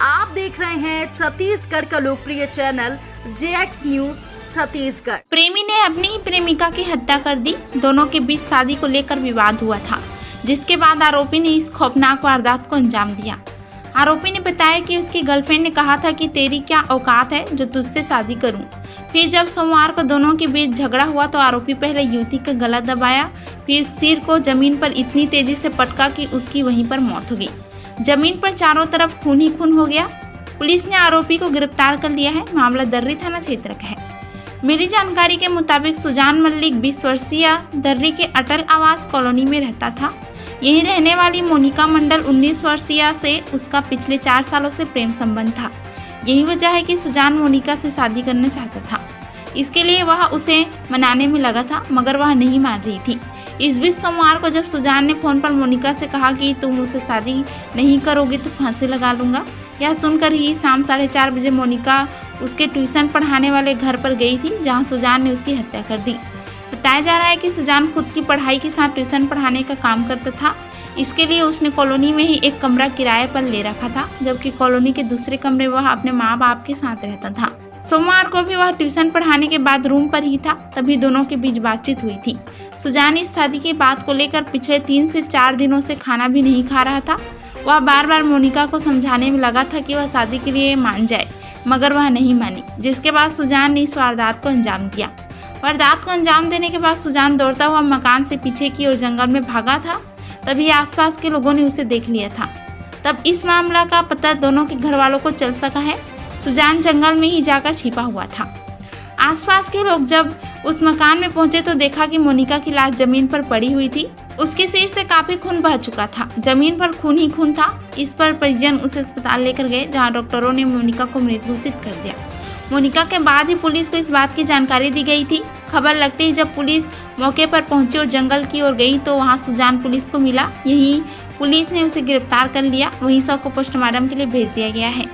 आप देख रहे हैं छत्तीसगढ़ का लोकप्रिय चैनल JX न्यूज छत्तीसगढ़। प्रेमी ने अपनी प्रेमिका की हत्या कर दी। दोनों के बीच शादी को लेकर विवाद हुआ था, जिसके बाद आरोपी ने इस खौफनाक वारदात को अंजाम दिया। आरोपी ने बताया कि उसकी गर्लफ्रेंड ने कहा था कि तेरी क्या औकात है जो तुझसे शादी करूं। फिर जब सोमवार को दोनों के बीच झगड़ा हुआ तो आरोपी पहले युवती का गला दबाया, फिर सिर को जमीन पर इतनी तेजी से पटका कि उसकी वहीं पर मौत हो गई। जमीन पर चारों तरफ खून ही खून हो गया। पुलिस ने आरोपी को गिरफ्तार कर लिया है। मामला दर्री थाना क्षेत्र का है। मिली जानकारी के मुताबिक सुजान मल्लिक 20 वर्षीय दर्री के अटल आवास कॉलोनी में रहता था। यहीं रहने वाली मोनिका मंडल 19 वर्षीय से उसका पिछले 4 सालों से प्रेम संबंध था। यही वजह है कि सुजान मोनिका से शादी करना चाहता था। इसके लिए वह उसे मनाने में लगा था, मगर वह नहीं मान रही थी। इस बीच सोमवार को जब सुजान ने फोन पर मोनिका से कहा कि तुम मुझसे शादी नहीं करोगे तो फांसी लगा लूंगा, यह सुनकर ही शाम 4:30 बजे मोनिका उसके ट्यूशन पढ़ाने वाले घर पर गई थी, जहां सुजान ने उसकी हत्या कर दी। बताया जा रहा है कि सुजान खुद की पढ़ाई के साथ ट्यूशन पढ़ाने का काम करता था। इसके लिए उसने कॉलोनी में ही एक कमरा किराए पर ले रखा था, जबकि कॉलोनी के दूसरे कमरे वह अपने माँ बाप के साथ रहता था। सोमवार को भी वह ट्यूशन पढ़ाने के बाद रूम पर ही था, तभी दोनों के बीच बातचीत हुई थी। सुजान इस शादी की बात को लेकर पिछले 3 से 4 दिनों से खाना भी नहीं खा रहा था। वह बार बार मोनिका को समझाने में लगा था कि वह शादी के लिए मान जाए, मगर वह नहीं मानी, जिसके बाद सुजान ने इस वारदात को अंजाम दिया। वारदात को अंजाम देने के बाद सुजान दौड़ता हुआ मकान से पीछे की ओर जंगल में भागा था। तभी आसपास के लोगों ने उसे देख लिया था। तब इस मामला का पता दोनों के घर वालों को चल सका है। सुजान जंगल में ही जाकर छिपा हुआ था। आसपास के लोग जब उस मकान में पहुंचे तो देखा कि मोनिका की लाश जमीन पर पड़ी हुई थी। उसके सिर से काफी खून बह चुका था। जमीन पर खून ही खून था। इस पर परिजन उसे अस्पताल लेकर गए, जहां डॉक्टरों ने मोनिका को मृत घोषित कर दिया। मोनिका के बाद ही पुलिस को इस बात की जानकारी दी गई थी। खबर लगते ही जब पुलिस मौके पर पहुंची और जंगल की ओर गई तो वहां सुजान पुलिस को मिला। यहीं पुलिस ने उसे गिरफ्तार कर लिया। वहीं शव को पोस्टमार्टम के लिए भेज दिया गया है।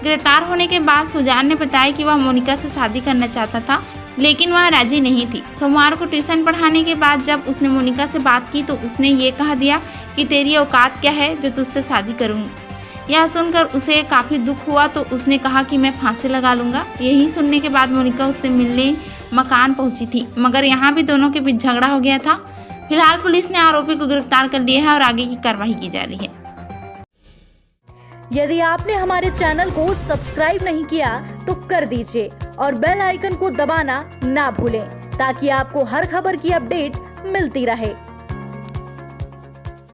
गिरफ्तार होने के बाद सुजान ने बताया कि वह मोनिका से शादी करना चाहता था, लेकिन वह राजी नहीं थी। सोमवार को ट्यूशन पढ़ाने के बाद जब उसने मोनिका से बात की तो उसने ये कहा दिया कि तेरी औकात क्या है जो तुझसे शादी करूंगी। यह सुनकर उसे काफी दुख हुआ तो उसने कहा कि मैं फांसी लगा लूंगा। यही सुनने के बाद मोनिका उससे मिलने मकान पहुंची थी, मगर यहाँ भी दोनों के बीच झगड़ा हो गया था। फिलहाल पुलिस ने आरोपी को गिरफ्तार कर लिया है और आगे की कार्रवाई की जा रही है। यदि आपने हमारे चैनल को सब्सक्राइब नहीं किया तो कर दीजिए और बेल आइकन को दबाना ना भूलें, ताकि आपको हर खबर की अपडेट मिलती रहे।